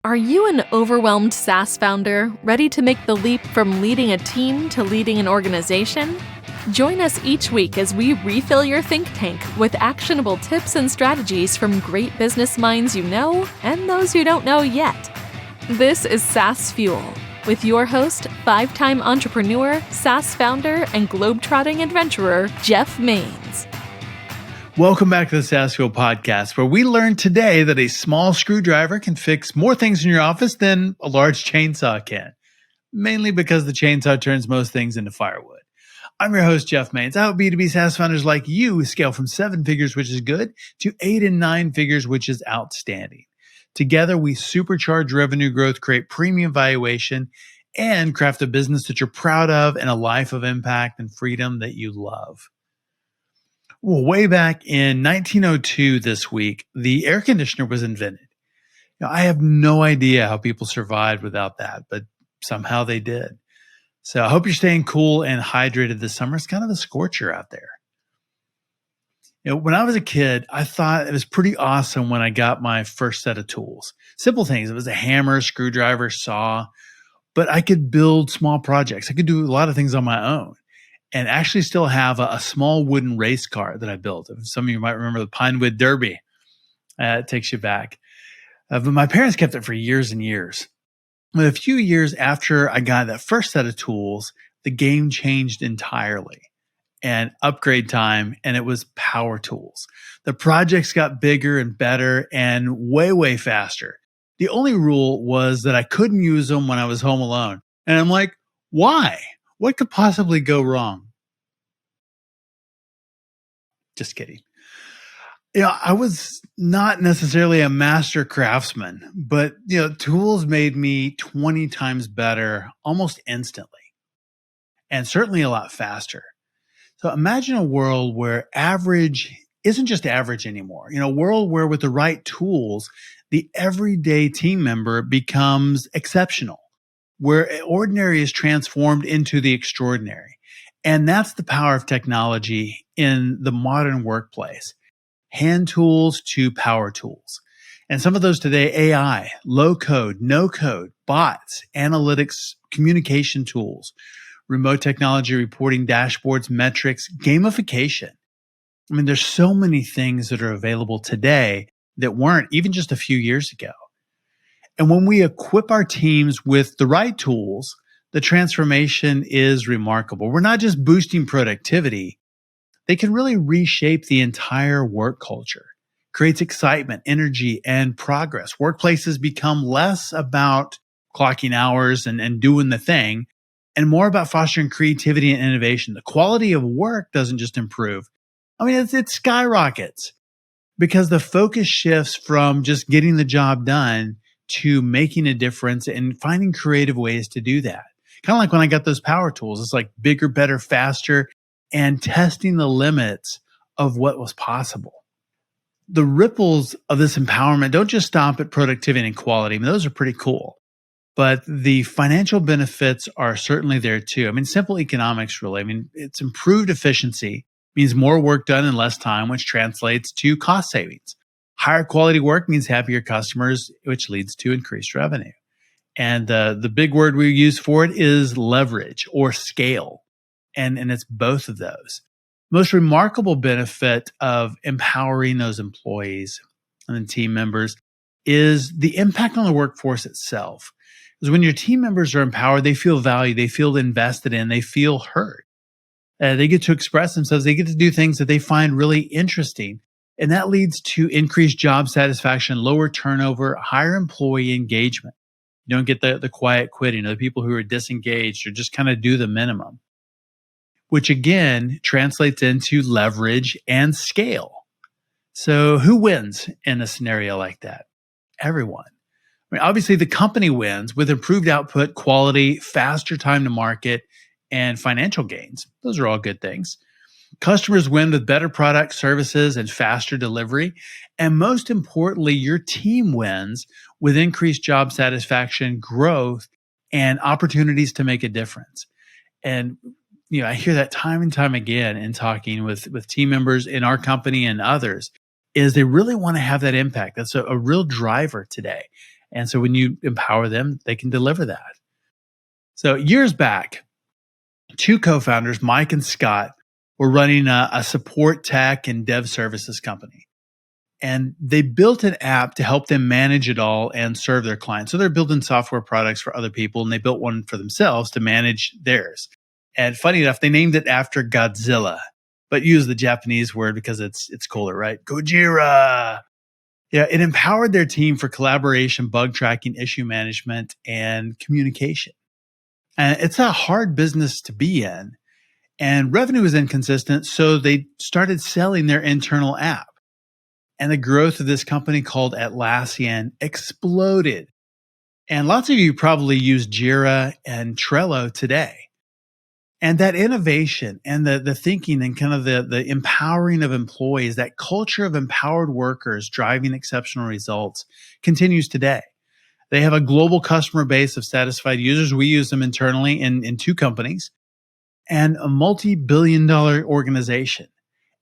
Are you an overwhelmed SaaS founder ready to make the leap from leading a team to leading an organization? Join us each week as we refill your think tank with actionable tips and strategies from great business minds you know and those you don't know yet. This is SaaS Fuel with your host, 5-time entrepreneur, SaaS founder, and globetrotting adventurer, Jeff Maines. Welcome back to the SaaS Fuel podcast, where we learned today that a small screwdriver can fix more things in your office than a large chainsaw can, mainly because the chainsaw turns most things into firewood. I'm your host, Jeff Maines. I help B2B SaaS founders like you scale from 7 figures, which is good, to 8 and 9 figures, which is outstanding. Together, we supercharge revenue growth, create premium valuation, and craft a business that you're proud of and a life of impact and freedom that you love. Well, way back in 1902 this week, the air conditioner was invented. Now, I have no idea how people survived without that, but somehow they did. So I hope you're staying cool and hydrated this summer. It's kind of a scorcher out there. When I was a kid, I thought it was pretty awesome when I got my first set of tools. Simple things. It was a hammer, screwdriver, saw, but I could build small projects. I could do a lot of things on my own. And actually still have a small wooden race car that I built. Some of you might remember the Pinewood Derby. It takes you back. But my parents kept it for years and years. But a few years after I got that first set of tools, the game changed entirely. And upgrade time, and it was power tools. The projects got bigger and better and way, way faster. The only rule was that I couldn't use them when I was home alone. And I'm like, why? What could possibly go wrong? Just kidding. I was not necessarily a master craftsman, but tools made me 20 times better almost instantly, and certainly a lot faster. So imagine a world where average isn't just average anymore. A world where with the right tools, the everyday team member becomes exceptional, where ordinary is transformed into the extraordinary. And that's the power of technology in the modern workplace. Hand tools to power tools. And some of those today, AI, low code, no code, bots, analytics, communication tools, remote technology reporting, dashboards, metrics, gamification. I mean, there's so many things that are available today that weren't even just a few years ago. And when we equip our teams with the right tools, the transformation is remarkable. We're not just boosting productivity. They can really reshape the entire work culture, creates excitement, energy, and progress. Workplaces become less about clocking hours and doing the thing, and more about fostering creativity and innovation. The quality of work doesn't just improve. I mean, it skyrockets because the focus shifts from just getting the job done to making a difference and finding creative ways to do that. Kind of like when I got those power tools, it's like bigger, better, faster, and testing the limits of what was possible. The ripples of this empowerment don't just stop at productivity and quality. I mean, those are pretty cool, but the financial benefits are certainly there too. I mean, simple economics really. I mean, it's improved efficiency, means more work done in less time, which translates to cost savings. Higher quality work means happier customers, which leads to increased revenue. And the big word we use for it is leverage or scale. And it's both of those. Most remarkable benefit of empowering those employees and team members is the impact on the workforce itself. Because when your team members are empowered, they feel valued, they feel invested in, they feel heard. They get to express themselves, they get to do things that they find really interesting. And that leads to increased job satisfaction, lower turnover, higher employee engagement. You don't get the quiet quitting, the people who are disengaged or just kind of do the minimum, which again translates into leverage and scale. So who wins in a scenario like that? Everyone. I mean, obviously the company wins with improved output, quality, faster time to market, and financial gains. Those are all good things. Customers win with better products, services, and faster delivery. And most importantly, your team wins with increased job satisfaction, growth, and opportunities to make a difference. And I hear that time and time again in talking with team members in our company and others, is they really want to have that impact. That's a real driver today. And so when you empower them, they can deliver that. So years back, two co-founders, Mike and Scott, were running a support tech and dev services company. And they built an app to help them manage it all and serve their clients. So they're building software products for other people, and they built one for themselves to manage theirs. And funny enough, they named it after Godzilla, but used the Japanese word because it's cooler, right? Gojira. Yeah, it empowered their team for collaboration, bug tracking, issue management, and communication. And it's a hard business to be in. And revenue was inconsistent, so they started selling their internal app. And the growth of this company called Atlassian exploded. And lots of you probably use Jira and Trello today. And that innovation and the thinking and kind of the empowering of employees, that culture of empowered workers driving exceptional results continues today. They have a global customer base of satisfied users. We use them internally in two companies and a multi-billion-dollar organization.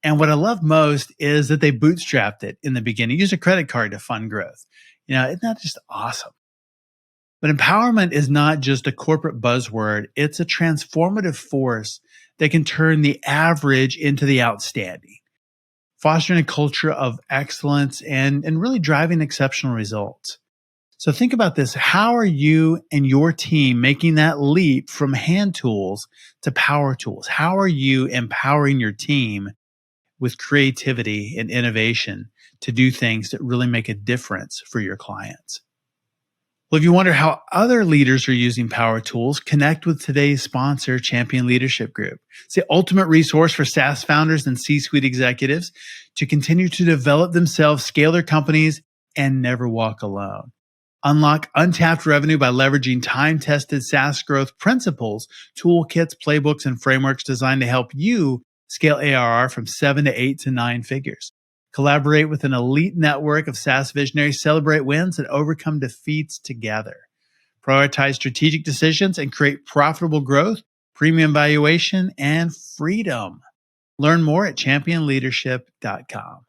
And what I love most is that they bootstrapped it in the beginning, used a credit card to fund growth. Isn't that just awesome? But empowerment is not just a corporate buzzword. It's a transformative force that can turn the average into the outstanding, fostering a culture of excellence and really driving exceptional results. So think about this. How are you and your team making that leap from hand tools to power tools? How are you empowering your team with creativity and innovation to do things that really make a difference for your clients? Well, if you wonder how other leaders are using power tools, connect with today's sponsor, Champion Leadership Group. It's the ultimate resource for SaaS founders and C-suite executives to continue to develop themselves, scale their companies, and never walk alone. Unlock untapped revenue by leveraging time-tested SaaS growth principles, toolkits, playbooks, and frameworks designed to help you scale ARR from 7 to 8 to 9 figures. Collaborate with an elite network of SaaS visionaries, celebrate wins, and overcome defeats together. Prioritize strategic decisions and create profitable growth, premium valuation, and freedom. Learn more at championleadership.com.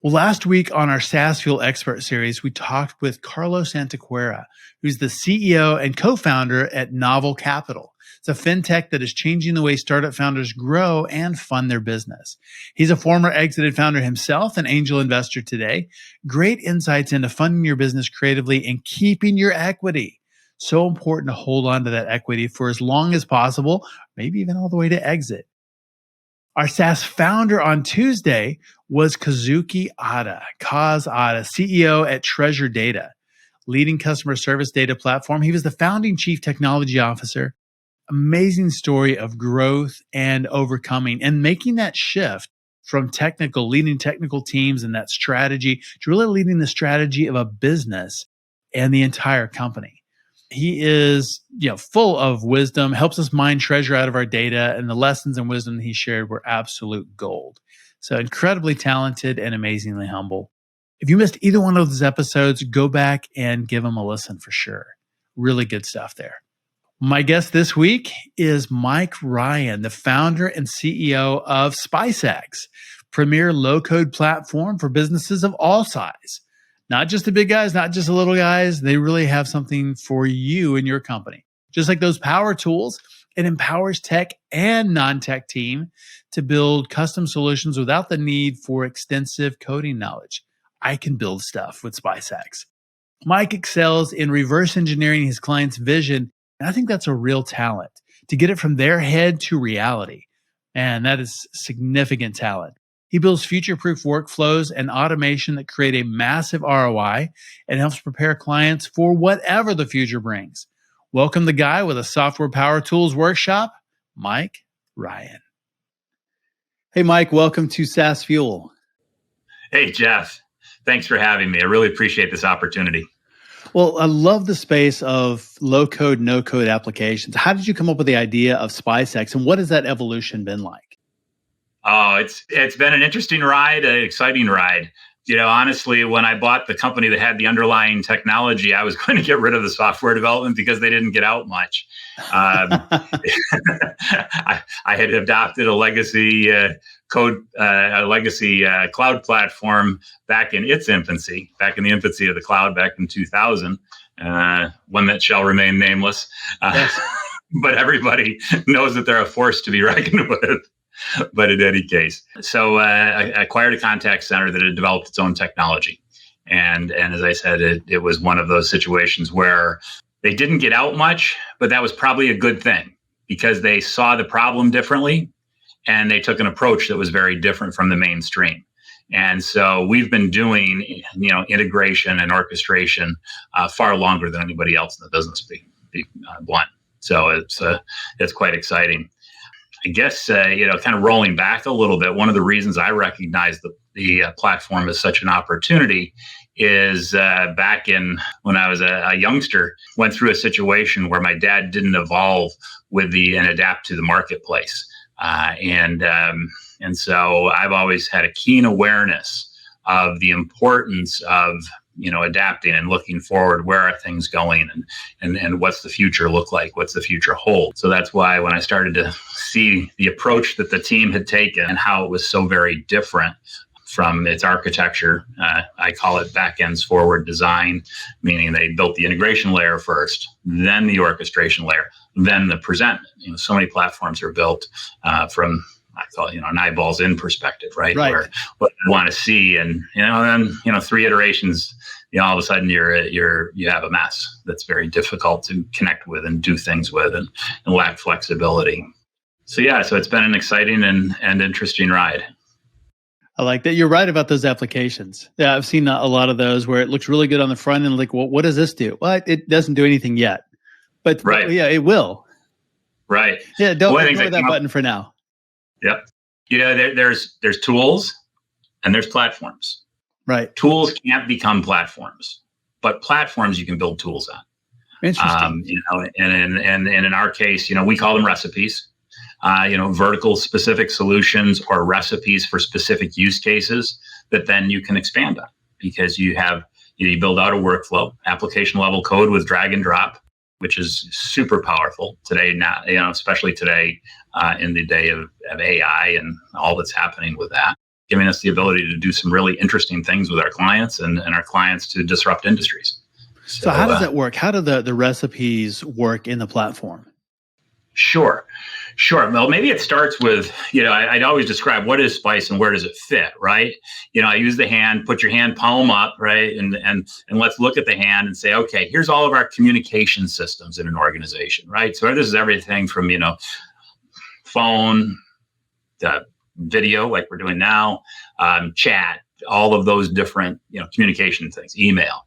Well, last week on our SaaS Fuel Expert series, we talked with Carlos Antequera, who's the CEO and co-founder at Novel Capital. It's a fintech that is changing the way startup founders grow and fund their business. He's a former exited founder himself, an angel investor today. Great insights into funding your business creatively and keeping your equity. So important to hold on to that equity for as long as possible, maybe even all the way to exit. Our SaaS founder on Tuesday was Kazuki Ada, CEO at Treasure Data, leading customer service data platform. He was the founding chief technology officer. Amazing story of growth and overcoming and making that shift from leading technical teams and that strategy to really leading the strategy of a business and the entire company. He is, full of wisdom, helps us mine treasure out of our data, and the lessons and wisdom he shared were absolute gold. So incredibly talented and amazingly humble. If you missed either one of those episodes, go back and give them a listen for sure. Really good stuff there. My guest this week is Mike Ryan, the founder and CEO of SpiceX, premier low-code platform for businesses of all size. Not just the big guys, not just the little guys. They really have something for you and your company. Just like those power tools, it empowers tech and non-tech team to build custom solutions without the need for extensive coding knowledge. I can build stuff with SpiceX. Mike excels in reverse engineering his client's vision, and I think that's a real talent to get it from their head to reality. And that is significant talent. He builds future-proof workflows and automation that create a massive ROI and helps prepare clients for whatever the future brings. Welcome the guy with a software power tools workshop, Mike Ryan. Hey, Mike, welcome to SaaS Fuel. Hey, Jeff. Thanks for having me. I really appreciate this opportunity. Well, I love the space of low-code, no-code applications. How did you come up with the idea of SpiceX, and what has that evolution been like? Oh, it's been an interesting ride, an exciting ride. Honestly, when I bought the company that had the underlying technology, I was going to get rid of the software development because they didn't get out much. I had adopted a legacy cloud platform back in its infancy, back in the infancy of the cloud back in 2000. one that shall remain nameless. Yes. But everybody knows that they're a force to be reckoned with. But in any case, so I acquired a contact center that had developed its own technology. And as I said, it was one of those situations where they didn't get out much, but that was probably a good thing because they saw the problem differently and they took an approach that was very different from the mainstream. And so we've been doing, integration and orchestration far longer than anybody else in the business, to be blunt. So it's quite exciting. I guess, kind of rolling back a little bit, one of the reasons I recognize the platform as such an opportunity is back in when I was a youngster, went through a situation where my dad didn't evolve and adapt to the marketplace. And so I've always had a keen awareness of the importance of adapting and looking forward. Where are things going, and what's the future look like? What's the future hold? So that's why when I started to see the approach that the team had taken and how it was so very different from its architecture, I call it back ends forward design, meaning they built the integration layer first, then the orchestration layer, then the presentment. So many platforms are built from, I call it, an eyeballs in perspective, right? Where what you want to see, and then 3 iterations, all of a sudden you have a mess that's very difficult to connect with and do things with, and lack flexibility. So it's been an exciting and interesting ride. I like that. You're right about those applications. Yeah, I've seen a lot of those where it looks really good on the front end. Like, well, what does this do? Well, it doesn't do anything yet, but right. Yeah, it will. Right. Yeah, don't ignore that button for now. Yep. There's tools and there's platforms. Right. Tools can't become platforms, but platforms you can build tools on. Interesting. And in our case, we call them recipes. Vertical specific solutions or recipes for specific use cases that then you can expand on, because you build out a workflow, application level code with drag and drop, which is super powerful today now, especially today in the day of AI and all that's happening with that, giving us the ability to do some really interesting things with our clients and our clients to disrupt industries. So how does that work? How do the recipes work in the platform? Sure. Well, maybe it starts with, I'd always describe what is Spice and where does it fit, right? I use the hand, put your hand palm up, right? And let's look at the hand and say, okay, here's all of our communication systems in an organization, right? So this is everything from, phone, video, like we're doing now, chat, all of those different, communication things, email.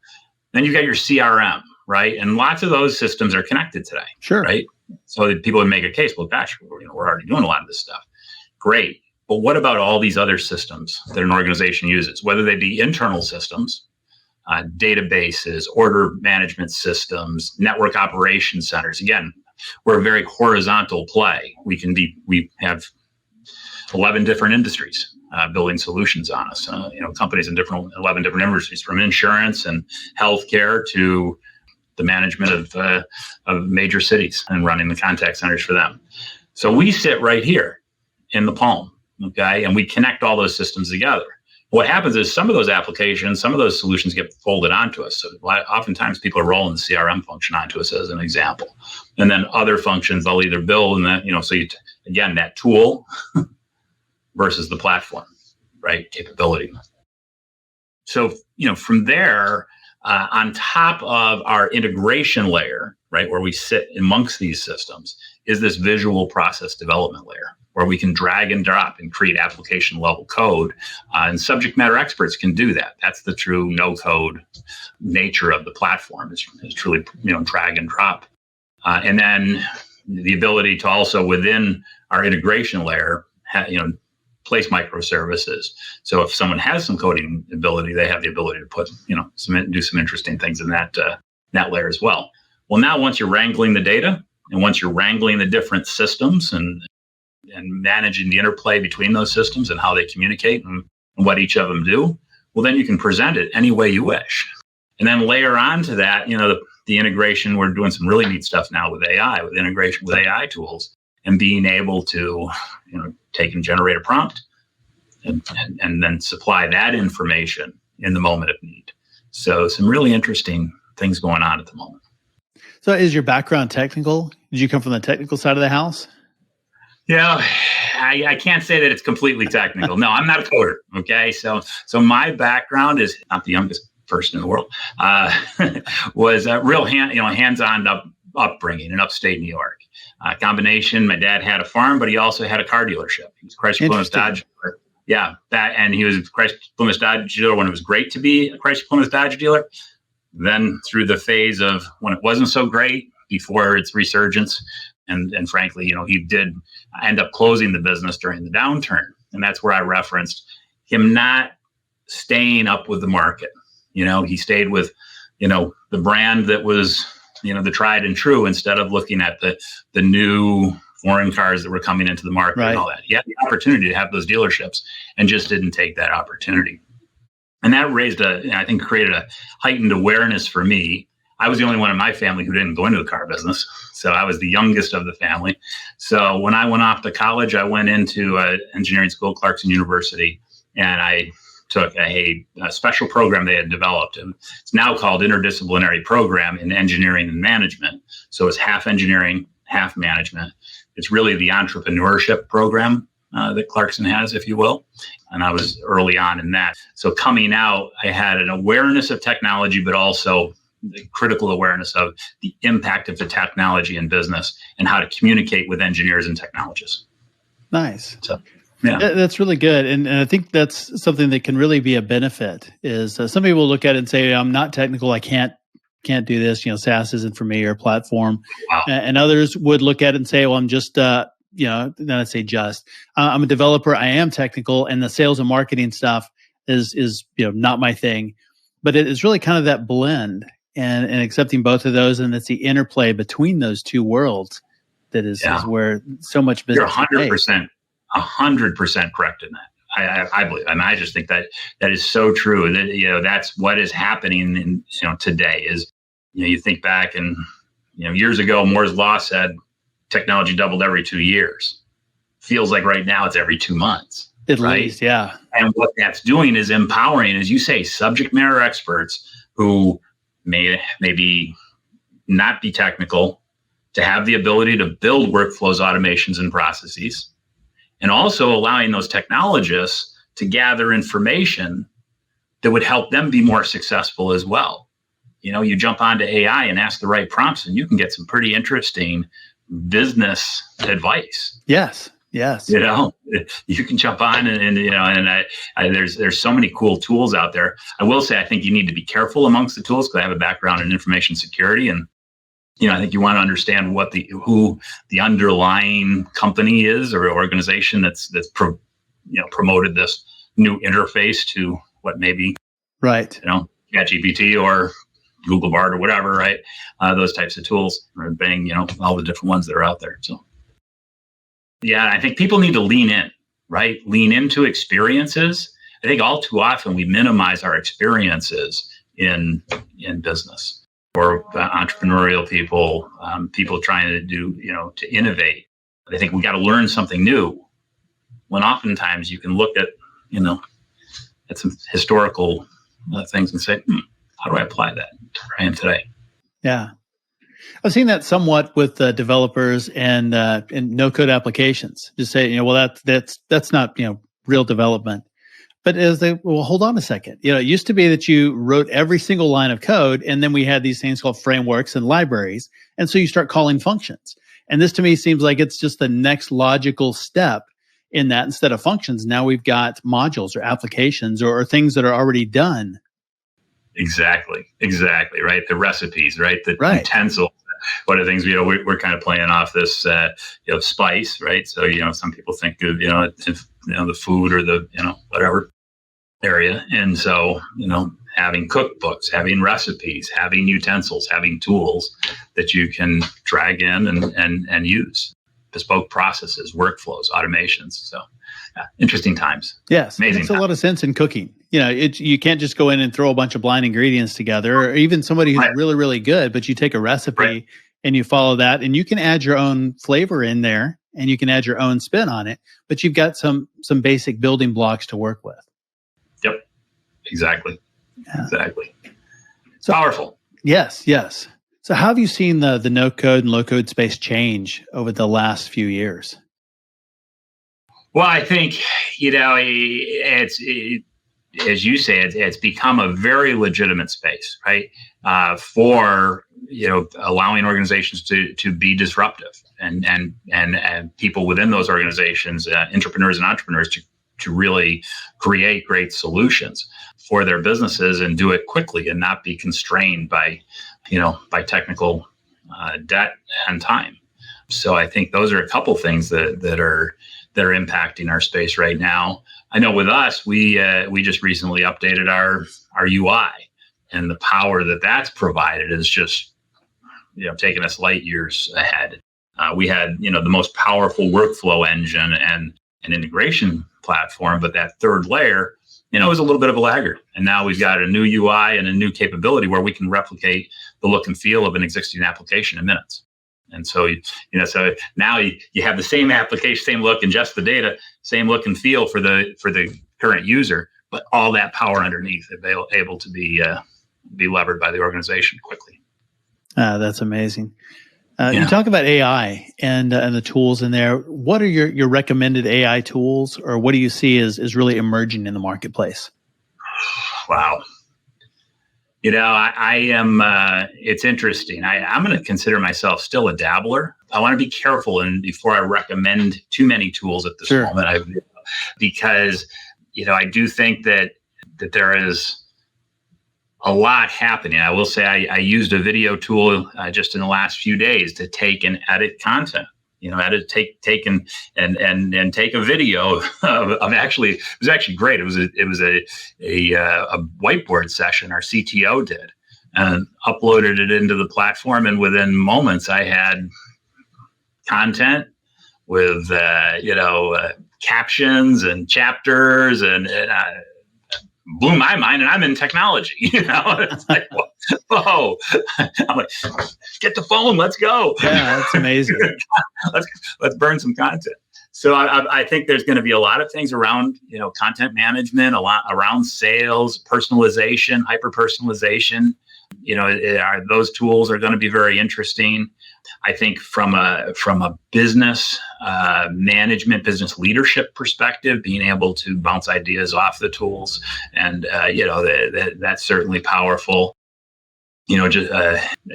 Then you've got your CRM, right? And lots of those systems are connected today, sure, right? So that people would make a case, well, gosh, we're already doing a lot of this stuff. Great. But what about all these other systems that an organization uses, whether they be internal systems, databases, order management systems, network operation centers? Again, we're a very horizontal play. We have 11 different industries building solutions on us. Companies in 11 different industries, from insurance and healthcare to the management of major cities and running the contact centers for them. So we sit right here in the palm, okay? And we connect all those systems together. What happens is some of those applications, some of those solutions get folded onto us. So oftentimes people are rolling the CRM function onto us as an example. And then other functions they'll either build, and that, so again, that tool versus the platform, right? Capability. So, from there, on top of our integration layer, right, where we sit amongst these systems, is this visual process development layer, where we can drag and drop and create application level code. And subject matter experts can do that. That's the true no code nature of the platform, is truly, drag and drop. And then the ability to also, within our integration layer, place microservices. So if someone has some coding ability, they have the ability to put, do some interesting things in that layer as well. Well, now once you're wrangling the data, and once you're wrangling the different systems and managing the interplay between those systems and how they communicate and what each of them do, well, then you can present it any way you wish. And then layer on to that, the integration. We're doing some really neat stuff now with AI, with integration with AI tools, and being able to, take and generate a prompt and then supply that information in the moment of need. So some really interesting things going on at the moment. So is your background technical? Did you come from the technical side of the house? Yeah, I can't say that it's completely technical. No, I'm not a coder. Okay, so my background is not the youngest person in the world. Was a real hands-on upbringing in upstate New York. Combination. My dad had a farm, but he also had a car dealership. He was Chrysler Plymouth Dodge dealer. Yeah, and he was a Chrysler Plymouth Dodge dealer when it was great to be a Chrysler Plymouth Dodge dealer. Then through the phase of when it wasn't so great, before its resurgence, and frankly, he did end up closing the business during the downturn, and that's where I referenced him not staying up with the market. He stayed with, the brand that was, the tried and true, instead of looking at the new foreign cars that were coming into the market. Right. And all that. He had the opportunity to have those dealerships and just didn't take that opportunity. And that created a heightened awareness for me. I was the only one in my family who didn't go into the car business. So I was the youngest of the family. So when I went off to college, I went into engineering school, Clarkson University, and I took a special program they had developed. And it's now called Interdisciplinary Program in Engineering and Management. So it's half engineering, half management. It's really the entrepreneurship program that Clarkson has, if you will. And I was early on in that. So coming out, I had an awareness of technology, but also the critical awareness of the impact of the technology in business and how to communicate with engineers and technologists. Nice. So, yeah. That's really good. And I think that's something that can really be a benefit is some people look at it and say, I'm not technical. I can't do this. SaaS isn't for me, or platform. Wow. And others would look at it and say, well, I'm just, then I'd say I'm a developer. I am technical, and the sales and marketing stuff is not my thing. But it is really kind of that blend and accepting both of those, and it's the interplay between those two worlds that is where so much business. You're 100% correct in that. I believe. I just think that is so true. That that's what is happening in today. Is you think back and years ago, Moore's law said technology doubled every 2 years. Feels like right now it's every 2 months. At least, yeah. And what that's doing is empowering, as you say, subject matter experts who maybe not be technical to have the ability to build workflows, automations, and processes, and also allowing those technologists to gather information that would help them be more successful as well. You jump onto AI and ask the right prompts, and you can get some pretty interesting business advice. Yes. You can jump on and there's so many cool tools out there. I will say, I think you need to be careful amongst the tools, because I have a background in information security, and I think you want to understand who the underlying company is or organization that's promoted this new interface to what may be right. ChatGPT or Google Bard or whatever, right? Those types of tools, or Bing, all the different ones that are out there. So, yeah, I think people need to lean in, right? Lean into experiences. I think all too often we minimize our experiences in business, or entrepreneurial people, people trying to do, to innovate. I think we got to learn something new, when oftentimes you can look at, at some historical things and say, how do I apply that to where I am today? Yeah. I've seen that somewhat with developers and no-code applications. Just say, that's not, real development. But hold on a second. It used to be that you wrote every single line of code, and then we had these things called frameworks and libraries. And so you start calling functions. And this to me seems like it's just the next logical step in that. Instead of functions, now we've got modules or applications or things that are already done. Exactly. Right. The recipes, right? The utensils. One of the things, we're kind of playing off this, spice, right? So, some people think of, the food or the, whatever area. And so, having cookbooks, having recipes, having utensils, having tools that you can drag in and use, bespoke processes, workflows, automations. So interesting times. Yes. Amazing. It makes a lot of sense in cooking. You can't just go in and throw a bunch of blind ingredients together, or even somebody who's really, really good, but you take a recipe and you follow that, and you can add your own flavor in there and you can add your own spin on it, but you've got some basic building blocks to work with. Yep. Exactly. Yeah. Exactly. So powerful. Yes, yes. So how have you seen the no code and low code space change over the last few years? Well, I think, as you say, it's become a very legitimate space, right? For allowing organizations to be disruptive and people within those organizations, entrepreneurs and entrepreneurs, to really create great solutions for their businesses and do it quickly and not be constrained by technical debt and time. So I think those are a couple things that are impacting our space right now. I know with us, we just recently updated our UI, and the power that's provided is just taking us light years ahead. We had the most powerful workflow engine and an integration platform, but that third layer was a little bit of a laggard. And now we've got a new UI and a new capability where we can replicate the look and feel of an existing application in minutes. And so, so now you have the same application, same look, and just the data, same look and feel for the current user, but all that power underneath able to be levered by the organization quickly. That's amazing. You talk about AI and the tools in there. What are your recommended AI tools, or what do you see as really emerging in the marketplace? Wow. I am, it's interesting. I'm going to consider myself still a dabbler. I want to be careful before I recommend too many tools at this moment, because, I do think that there is a lot happening. I will say I used a video tool just in the last few days to take and edit content. Take and take a video of actually, it was actually great. It was a whiteboard session our CTO did, and uploaded it into the platform. And within moments, I had content with captions and chapters, and blew my mind. And I'm in technology. It's like, whoa! I'm like, get the phone, let's go. Yeah, that's amazing. let's burn some content. So I think there's going to be a lot of things around content management, a lot around sales, personalization, hyper personalization. Those tools are going to be very interesting. I think from a business management, business leadership perspective, being able to bounce ideas off the tools, and that's certainly powerful.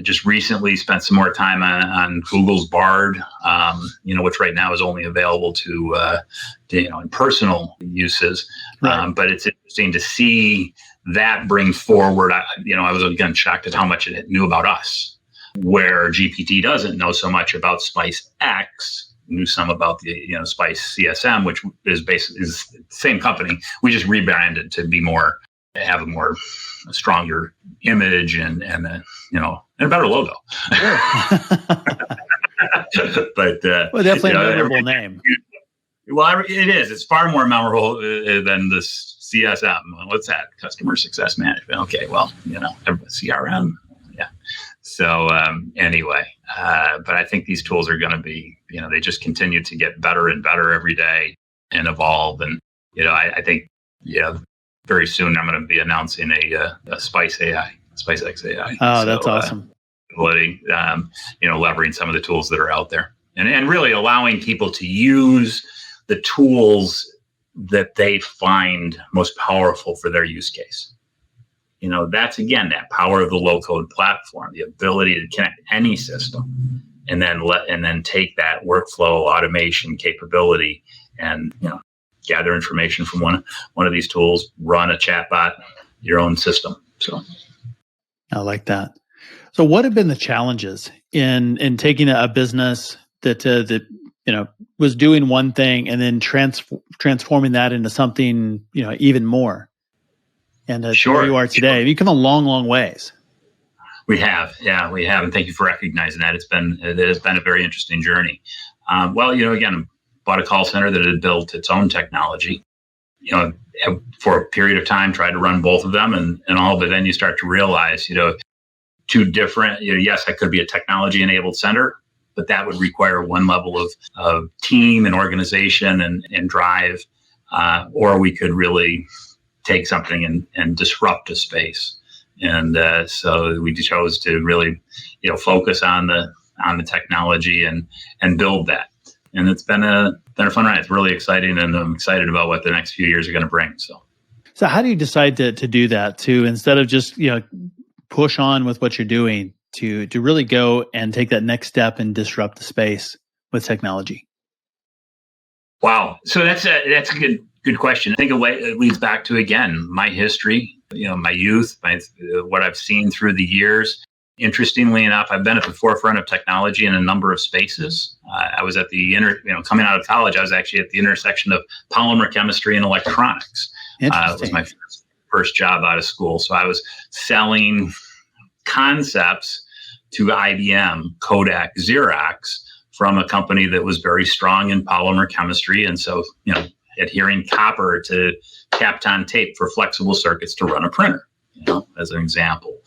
Just recently spent some more time on Google's Bard, which right now is only available to in personal uses. Right. But it's interesting to see that bring forward. I was again shocked at how much it knew about us, where GPT doesn't know so much about SpiceX. Knew some about the Spice CSM, which is basically is the same company. We just rebranded to be have a stronger image and a better logo. Sure. But definitely a memorable name. Well, it is. It's far more memorable than the CSM. What's that? Customer Success Management. Okay, well, CRM. Yeah. So anyway, but I think these tools are going to be, they just continue to get better and better every day and evolve. And I think very soon I'm going to be announcing a SpiceX AI. Oh, that's awesome. Leveraging some of the tools that are out there, and really allowing people to use the tools that they find most powerful for their use case. That's again that power of the low code platform, the ability to connect any system, and then take that workflow automation capability and gather information from one of these tools, run a chatbot, your own system. So I like that. So what have been the challenges in taking a business that was doing one thing and then transforming that into something even more? And sure. Where you are today, you've come a long, long ways. We have, and thank you for recognizing that. It has been a very interesting journey. Again, bought a call center that had built its own technology. For a period of time, tried to run both of them, and all. But then you start to realize, two different. Yes, I could be a technology-enabled center, but that would require one level of team and organization and drive, or we could really take something and disrupt a space And so we chose to really, focus on the technology and build that. And it's been a fun ride. It's really exciting, and I'm excited about what the next few years are going to bring. So how do you decide to do that, to instead of just push on with what you're doing, to really go and take that next step and disrupt the space with technology? Wow. So that's a good question. I think it leads back to, again, my history, my youth, what I've seen through the years. Interestingly enough, I've been at the forefront of technology in a number of spaces. I was at coming out of college, I was actually at the intersection of polymer chemistry and electronics. It was my first job out of school. So I was selling concepts to IBM, Kodak, Xerox, from a company that was very strong in polymer chemistry. And so, adhering copper to Kapton tape for flexible circuits to run a printer, as an example.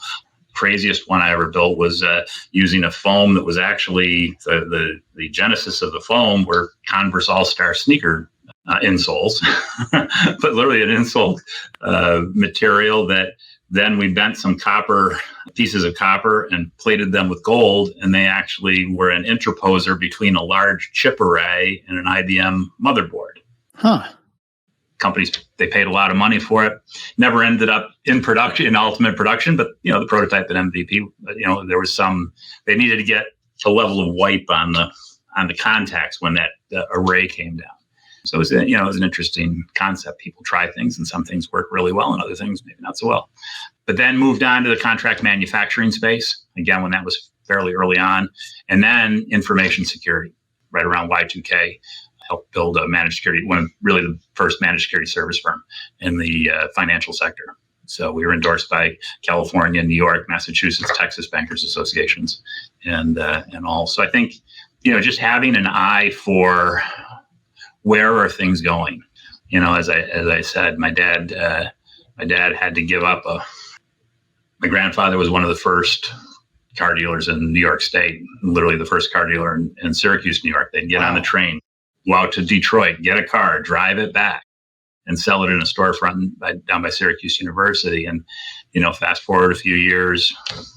Craziest one I ever built was using a foam that was actually the genesis of the foam were Converse All-Star sneaker insoles, but literally an insole material that then we bent some pieces of copper and plated them with gold, and they actually were an interposer between a large chip array and an IBM motherboard. Huh. Companies, they paid a lot of money for it. Never ended up in production, in ultimate production, but the prototype and MVP, there was they needed to get a level of wipe on the contacts when that array came down. So it was an interesting concept. People try things, and some things work really well, and other things maybe not so well. But then moved on to the contract manufacturing space, again, when that was fairly early on. And then information security, right around Y2K, helped build a managed security, really the first managed security service firm in the financial sector. So we were endorsed by California, New York, Massachusetts, Texas Bankers Associations, and all. So I think, just having an eye for where are things going. As I said, my dad had to give up my grandfather was one of the first car dealers in New York State, literally the first car dealer in Syracuse, New York. They'd get on the train, go out to Detroit, get a car, drive it back, and sell it in a storefront down by Syracuse University. And, fast forward a few years,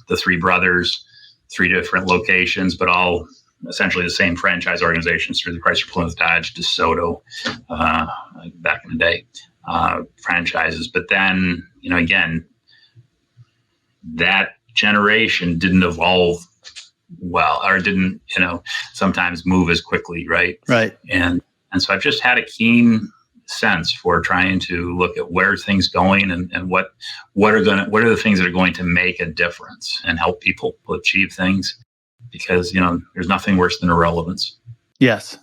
the three brothers, 3 different locations, but all essentially the same franchise organizations through the Chrysler, Plymouth, Dodge, DeSoto, back in the day, franchises. But then, again, that generation didn't evolve well, or didn't, sometimes move as quickly, right? Right. And so I've just had a keen sense for trying to look at where things going and what are the things that are going to make a difference and help people achieve things, because there's nothing worse than irrelevance. Yes,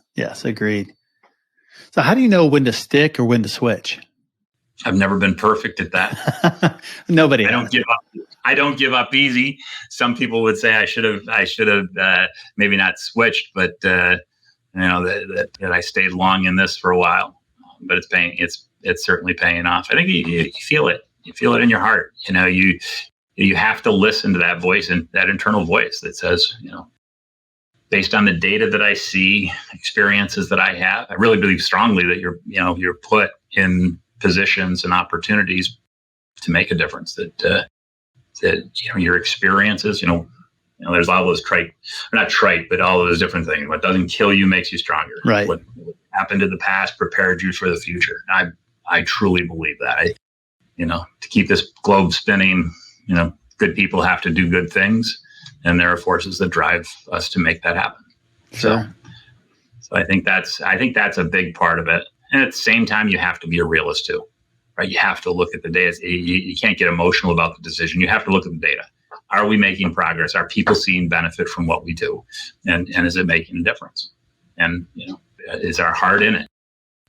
agreed. So how do you know when to stick or when to switch? I've never been perfect at that. Nobody. I don't give up. I don't give up easy. Some people would say I should have maybe not switched, but that I stayed long in this for a while. But it's paying. It's certainly paying off. I think you feel it. You feel it in your heart. You have to listen to that voice, and that internal voice that says, based on the data that I see, experiences that I have, I really believe strongly that you're put in positions and opportunities to make a difference. That your experiences, there's all those not trite, but all those different things. What doesn't kill you makes you stronger. Right. What happened in the past prepared you for the future. I truly believe that. To keep this globe spinning, good people have to do good things, and there are forces that drive us to make that happen. Sure. So I think that's a big part of it. And at the same time, you have to be a realist too, right? You have to look at the data. You can't get emotional about the decision. You have to look at the data. Are we making progress? Are people seeing benefit from what we do? And is it making a difference? And, is our heart in it?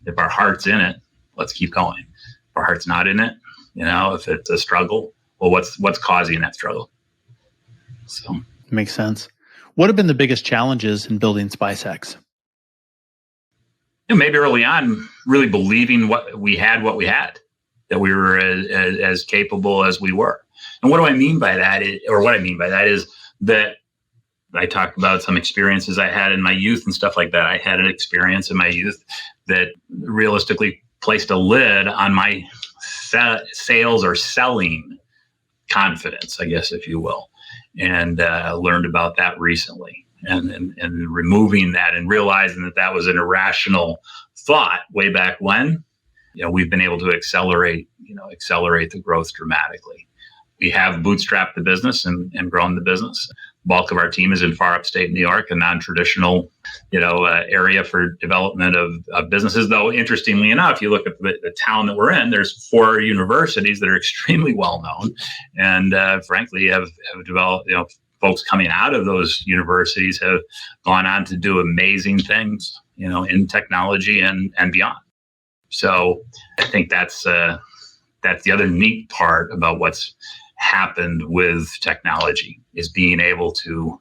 If our heart's in it, let's keep going. If our heart's not in it, if it's a struggle, well, what's causing that struggle? So makes sense. What have been the biggest challenges in building SpiceX? Maybe early on, really believing what we had, that we were as capable as we were. And what I mean by that is that I talked about some experiences I had in my youth and stuff like that. I had an experience in my youth that realistically placed a lid on my sales or selling confidence, I guess, if you will, and learned about that recently. And removing that and realizing that that was an irrational thought way back when, we've been able to accelerate the growth dramatically. We have bootstrapped the business and grown the business. Bulk of our team is in far upstate New York, a non-traditional, area for development of businesses. Though, interestingly enough, you look at the town that we're in, there's 4 universities that are extremely well known, and frankly, have developed. Folks coming out of those universities have gone on to do amazing things, in technology and beyond. So, I think that's the other neat part about what's happened with technology, is being able to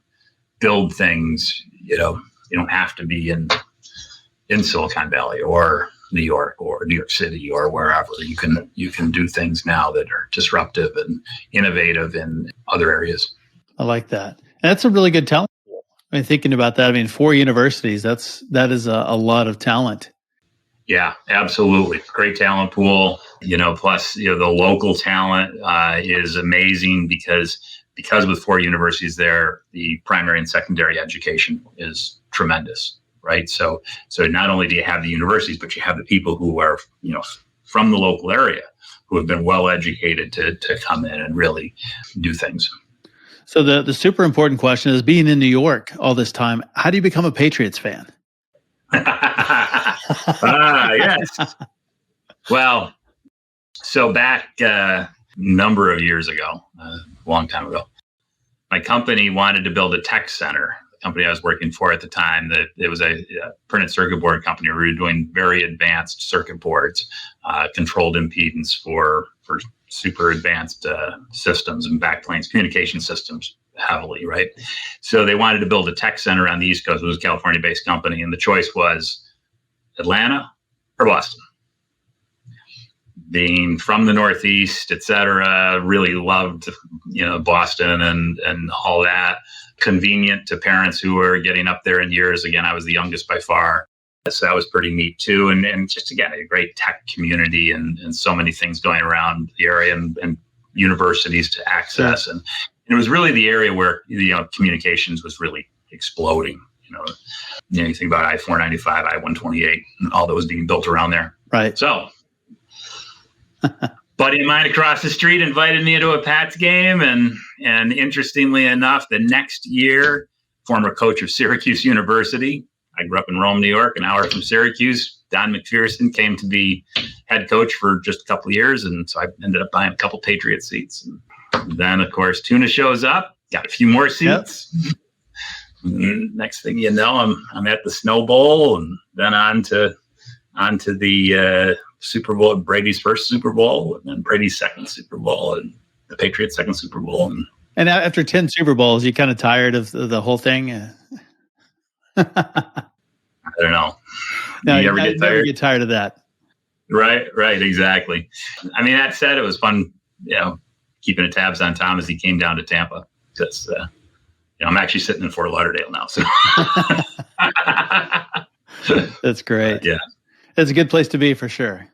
build things. You don't have to be in Silicon Valley or New York or New York City or wherever. You can do things now that are disruptive and innovative in other areas. I like that. And that's a really good talent pool. Thinking about that, 4 universities, that is a lot of talent. Yeah, absolutely. Great talent pool, plus, the local talent is amazing because with 4 universities there, the primary and secondary education is tremendous, right? So not only do you have the universities, but you have the people who are, from the local area who have been well educated to come in and really do things. So the super important question is, being in New York all this time, how do you become a Patriots fan? Yes. Well, so back a number of years ago, a long time ago, my company wanted to build a tech center. The company I was working for at the time, it was a printed circuit board company. We were doing very advanced circuit boards, controlled impedance for super advanced systems and backplanes, communication systems heavily, right? So they wanted to build a tech center on the East Coast. It was a California-based company, and the choice was Atlanta or Boston. Being from the Northeast, et cetera, really loved, Boston and all that. Convenient to parents who were getting up there in years. Again, I was the youngest by far. So that was pretty neat too. And just, again, a great tech community and so many things going around the area and universities to access. Sure. And it was really the area where, communications was really exploding. You think about I-495, I-128, and all that was being built around there. Right. So, buddy of mine across the street invited me into a Pats game. And interestingly enough, the next year, former coach of Syracuse University, I grew up in Rome, New York, an hour from Syracuse. Don McPherson came to be head coach for just a couple of years. And so I ended up buying a couple Patriot seats. And then, of course, Tuna shows up, got a few more seats. Yep. Next thing you know, I'm at the Snow Bowl, and then on to the Super Bowl, Brady's first Super Bowl, and then Brady's second Super Bowl, and the Patriots' second Super Bowl. And after 10 Super Bowls, you kind of tired of the whole thing? I don't know. No, you never get tired of that. Right, exactly. That said, it was fun, keeping the tabs on Tom as he came down to Tampa. Because, I'm actually sitting in Fort Lauderdale now. So that's great. Yeah. It's a good place to be for sure.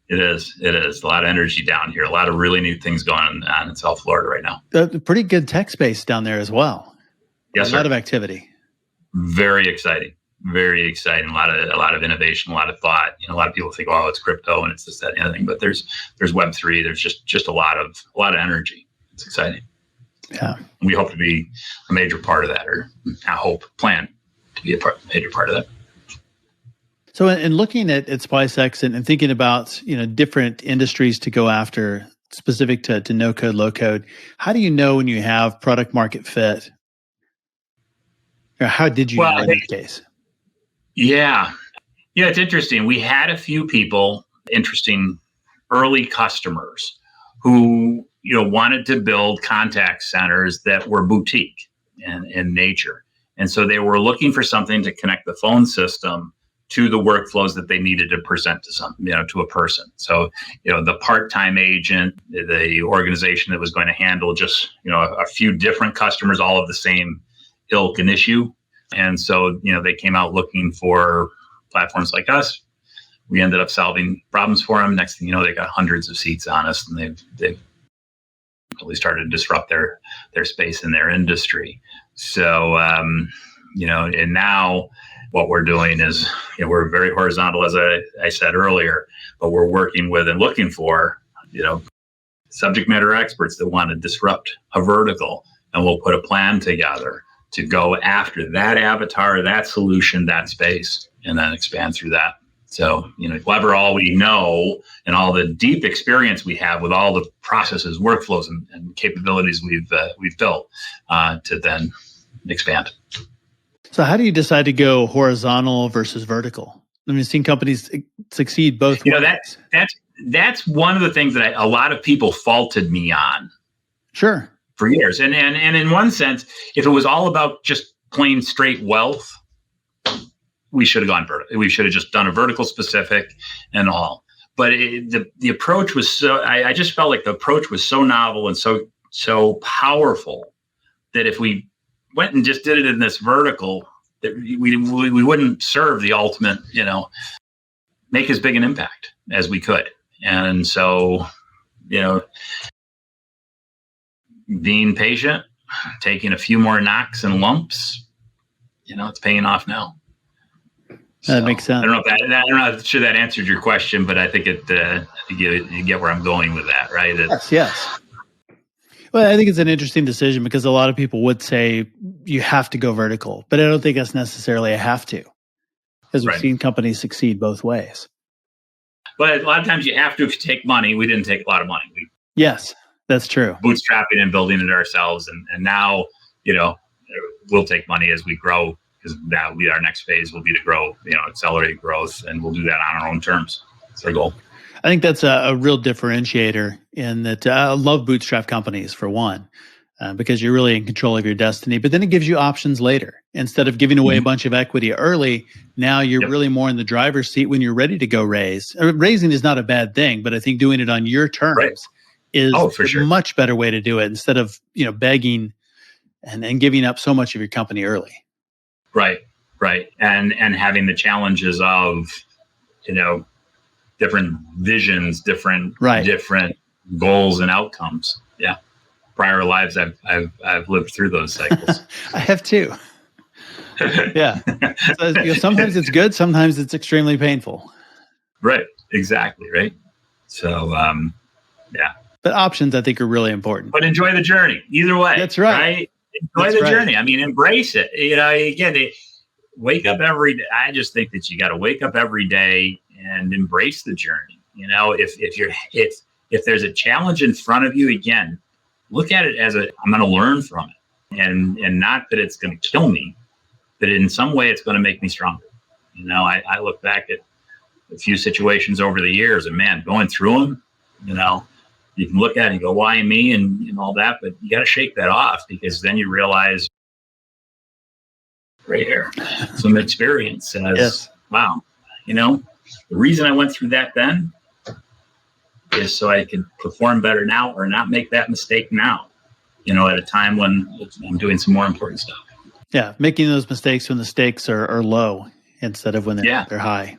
It is. A lot of energy down here. A lot of really neat things going on in South Florida right now. Pretty good tech space down there as well. Yes, a lot of activity. Very exciting. Very exciting. A lot of innovation, a lot of thought. A lot of people think, oh, it's crypto and it's this, that, and the other thing. But there's Web3. There's just a lot of energy. It's exciting. Yeah. We hope to be a major part of that, or plan to be a major part of that. So in looking at SpiceX and thinking about, different industries to go after specific to no code, low code, how do you know when you have product market fit? Or how did you know in this case? Yeah, it's interesting. We had a few people, interesting early customers who, wanted to build contact centers that were boutique in nature. And so they were looking for something to connect the phone system to the workflows that they needed to present to to a person. So, the part-time agent, the organization that was going to handle just, a few different customers, all of the same ilk and issue. And so, they came out looking for platforms like us. We ended up solving problems for them. Next thing you know, they got hundreds of seats on us, and they've really started to disrupt their space in their industry. So, and now what we're doing is, we're very horizontal, as I said earlier, but we're working with and looking for, subject matter experts that want to disrupt a vertical, and we'll put a plan together to go after that avatar, that solution, that space, and then expand through that. So, lever all we know and all the deep experience we have with all the processes, workflows, and capabilities we've built to then expand. So, how do you decide to go horizontal versus vertical? I mean, I've seen companies succeed both ways. That's one of the things that a lot of people faulted me on. Sure. For years, and in one sense, if it was all about just plain straight wealth, we should have gone vertical. We should have just done a vertical specific and all. But the approach was I just felt like the approach was so novel and so powerful that if we went and just did it in this vertical, that we wouldn't serve the ultimate, make as big an impact as we could. And so, being patient, taking a few more knocks and lumps, it's paying off now. That makes sense. I'm not sure that answered your question, but I think you get where I'm going with that, right? Yes. Well, I think it's an interesting decision because a lot of people would say you have to go vertical, but I don't think that's necessarily a have to, because we've seen companies succeed both ways. But a lot of times you have to take money. We didn't take a lot of money. Yes, that's true. Bootstrapping and building it ourselves. And now, we'll take money as we grow, because that will be our next phase will be to grow, accelerate growth. And we'll do that on our own terms. That's our goal. I think that's a real differentiator in that I love bootstrap companies for one, because you're really in control of your destiny, but then it gives you options later. Instead of giving away a bunch of equity early, now you're really more in the driver's seat when you're ready to go raise. Raising is not a bad thing, but I think doing it on your terms is a much better way to do it instead of, begging and giving up so much of your company early. Right. And having the challenges of, different visions, different goals and outcomes. Yeah. Prior lives, I've lived through those cycles. I have too. Yeah. So, sometimes it's good. Sometimes it's extremely painful. Right. Exactly. Right. So, yeah. But options, I think, are really important. But enjoy the journey. Either way. That's right. Enjoy the journey. I mean, embrace it. Again, wake up every day. I just think that you got to wake up every day and embrace the journey. If there's a challenge in front of you, again, look at it as I'm going to learn from it, and not that it's going to kill me, but in some way it's going to make me stronger. I look back at a few situations over the years, and man, going through them, you can look at it and go, why me, and all that, but you got to shake that off, because then you realize right here, some experience says, wow, the reason I went through that then is so I can perform better now, or not make that mistake now, at a time when I'm doing some more important stuff. Yeah, making those mistakes when the stakes are low instead of when they're high.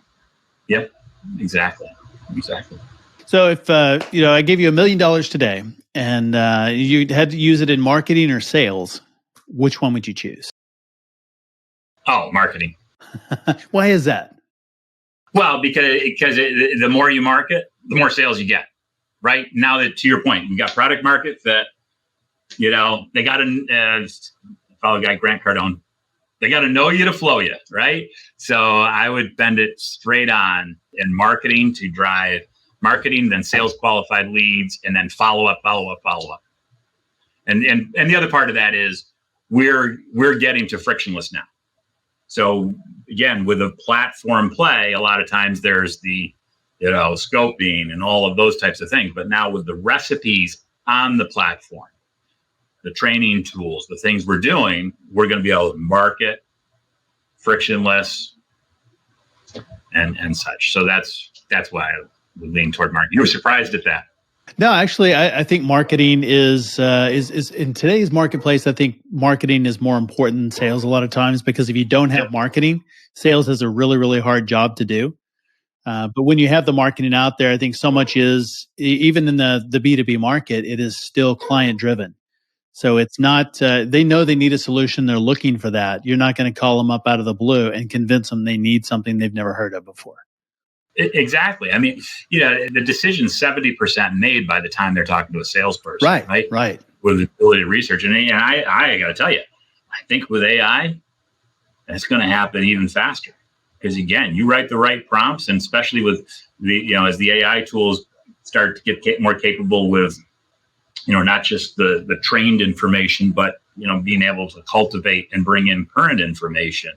Yep, exactly. So if I gave you $1 million today and you had to use it in marketing or sales, which one would you choose? Oh, marketing. Why is that? Well, because the more you market, the more sales you get. Right now, that to your point, you got product market fit. They got to follow guy Grant Cardone. They got to know you to flow you, right? So I would bend it straight on in marketing to drive marketing, then sales qualified leads, and then follow up. And the other part of that is we're getting to frictionless now. So again, with a platform play, a lot of times there's the scoping and all of those types of things. But now with the recipes on the platform, the training tools, the things we're doing, we're going to be able to market frictionless and such. So that's why I would lean toward marketing. You were surprised at that? No, actually, I think marketing is in today's marketplace. I think marketing is more important than sales a lot of times, because if you don't have marketing, sales is a really, really hard job to do. But when you have the marketing out there, I think so much is, even in the B2B market, it is still client driven. So it's not, they know they need a solution. They're looking for that. You're not going to call them up out of the blue and convince them they need something they've never heard of before. Exactly. I mean, the decision's 70% made by the time they're talking to a salesperson. Right. With the ability to research. And I got to tell you, I think with AI, that's going to happen even faster. Because again, you write the right prompts, and especially with as the AI tools start to get more capable with, not just the trained information, but, being able to cultivate and bring in current information,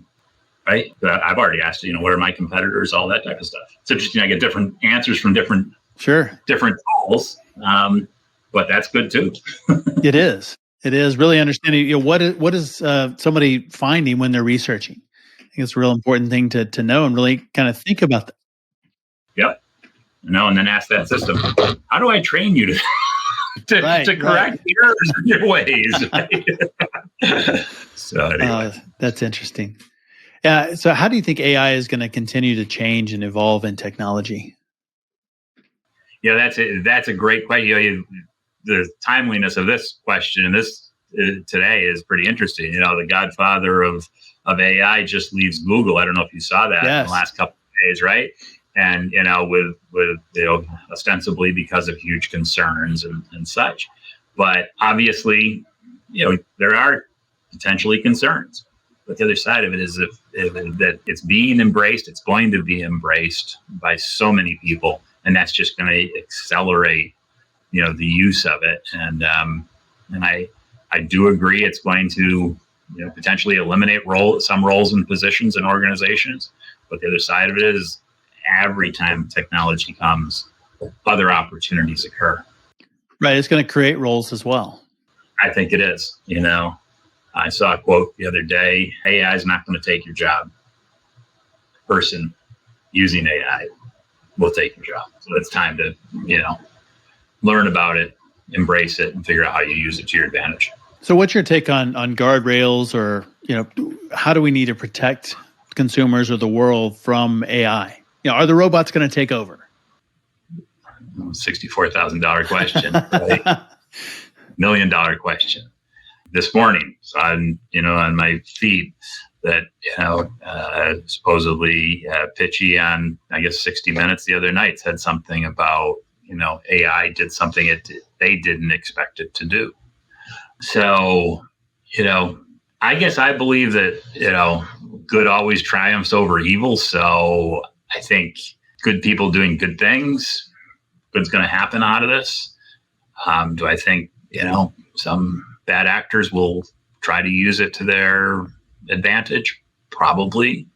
right? I've already asked, what are my competitors, all that type of stuff. It's interesting. I get different answers from different tools, but that's good too. It is really understanding, what is somebody finding when they're researching. I think it's a real important thing to know and really kind of think about that. Yep. And then ask that system, how do I train you to correct errors in your ways? Right? So anyway. That's interesting. So how do you think AI is going to continue to change and evolve in technology? Yeah, that's a great question. The timeliness of this question and this today is pretty interesting. The godfather of AI just leaves Google. I don't know if you saw that in the last couple of days, right? And with ostensibly because of huge concerns and such. But obviously, there are potentially concerns. But the other side of it is that it's being embraced. It's going to be embraced by so many people, and that's just going to accelerate, the use of it. And I do agree it's going to, potentially eliminate some roles and positions in organizations. But the other side of it is, every time technology comes, other opportunities occur. Right. It's going to create roles as well. I think it is. I saw a quote the other day, AI is not going to take your job. The person using AI will take your job. So it's time to, learn about it, embrace it, and figure out how you use it to your advantage. So what's your take on guardrails, or, how do we need to protect consumers or the world from AI? Are the robots going to take over? $64,000 question, right? $1 million question. This morning, on my feed that supposedly Pitchy on, I guess, 60 Minutes the other night said something about AI did something they didn't expect it to do. So I guess I believe that good always triumphs over evil. So I think good people doing good things, good's going to happen out of this. Do I think some bad actors will try to use it to their advantage? Probably.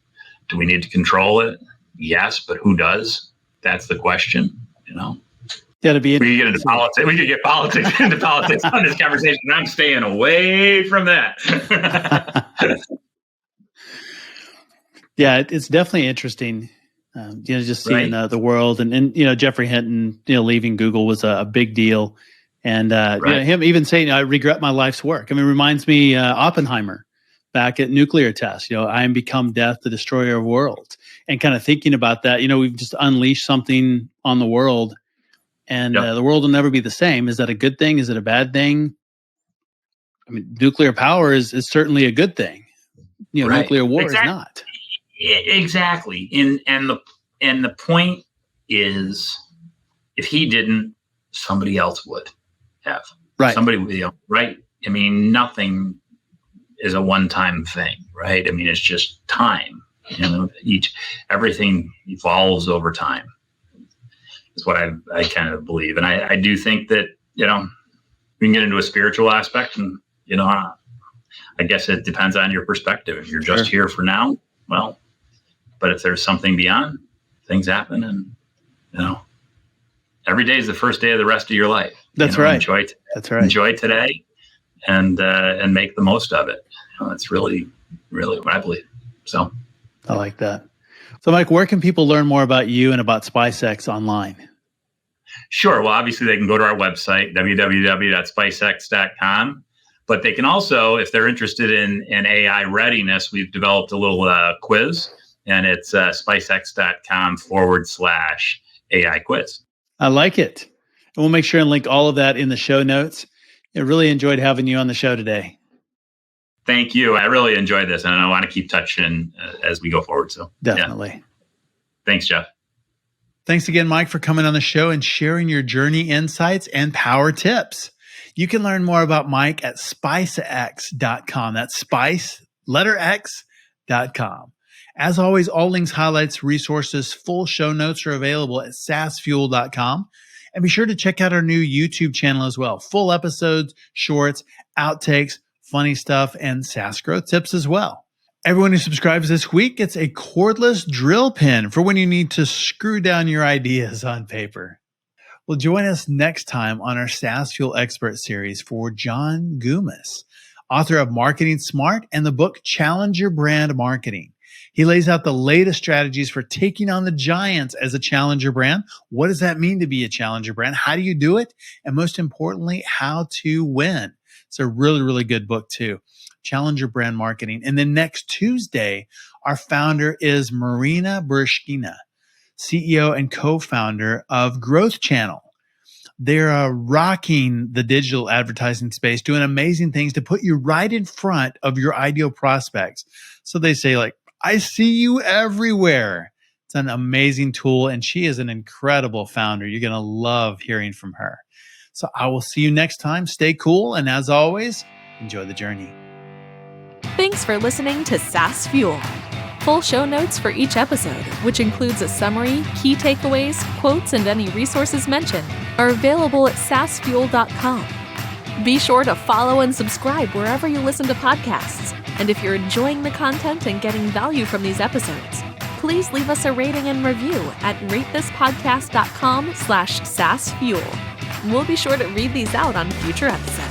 Do we need to control it? Yes, but who does? That's the question. Yeah, to be. We get into politics. We could get into politics on this conversation. I'm staying away from that. Yeah, it's definitely interesting. Just seeing the world, and Jeffrey Hinton, leaving Google was a big deal. And him even saying, "I regret my life's work." I mean, it reminds me Oppenheimer back at nuclear test. I am become death, the destroyer of worlds, and kind of thinking about that. We've just unleashed something on the world, and the world will never be the same. Is that a good thing? Is it a bad thing? I mean, nuclear power is certainly a good thing. Nuclear war is not. Exactly. And the point is, if he didn't, somebody else would have. Right. Somebody, right? I mean, nothing is a one-time thing, right? I mean, it's just time. Everything evolves over time. Is what I kind of believe. And I do think that, we can get into a spiritual aspect, and, I guess it depends on your perspective. If you're just here for now, well, but if there's something beyond, things happen, and, every day is the first day of the rest of your life. That's right. Enjoy today, and make the most of it. That's really, really what I believe. So, I like that. So, Mike, where can people learn more about you and about SpiceX online? Sure. Well, obviously, they can go to our website, www.spicex.com. But they can also, if they're interested in AI readiness, we've developed a little quiz and it's spicex.com/AI quiz. I like it. And we'll make sure and link all of that in the show notes. I really enjoyed having you on the show today. Thank you. I really enjoyed this, and I want to keep touching as we go forward. So definitely. Yeah. Thanks, Jeff. Thanks again, Mike, for coming on the show and sharing your journey insights and power tips. You can learn more about Mike at SpiceX.com. That's Spice, letter X.com. As always, all links, highlights, resources, full show notes are available at SaaSfuel.com. And be sure to check out our new YouTube channel as well. Full episodes, shorts, outtakes, funny stuff, and SaaS growth tips as well. Everyone who subscribes this week gets a cordless drill pin for when you need to screw down your ideas on paper. Well, join us next time on our SaaS Fuel Expert series for John Gumas, author of Marketing Smart and the book Challenge Your Brand Marketing. He lays out the latest strategies for taking on the giants as a challenger brand. What does that mean to be a challenger brand? How do you do it? And most importantly, how to win. It's a really, really good book too. Challenger Brand Marketing. And then next Tuesday, our founder is Marina Burshkina, CEO and co-founder of Growth Channel. They're rocking the digital advertising space, doing amazing things to put you right in front of your ideal prospects. So they say, like, I see you everywhere. It's an amazing tool, and she is an incredible founder. You're going to love hearing from her. So I will see you next time. Stay cool, and as always, enjoy the journey. Thanks for listening to SaaS Fuel. Full show notes for each episode, which includes a summary, key takeaways, quotes, and any resources mentioned, are available at SaaSfuel.com. Be sure to follow and subscribe wherever you listen to podcasts. And if you're enjoying the content and getting value from these episodes, please leave us a rating and review at ratethispodcast.com/SaaSfuel. We'll be sure to read these out on future episodes.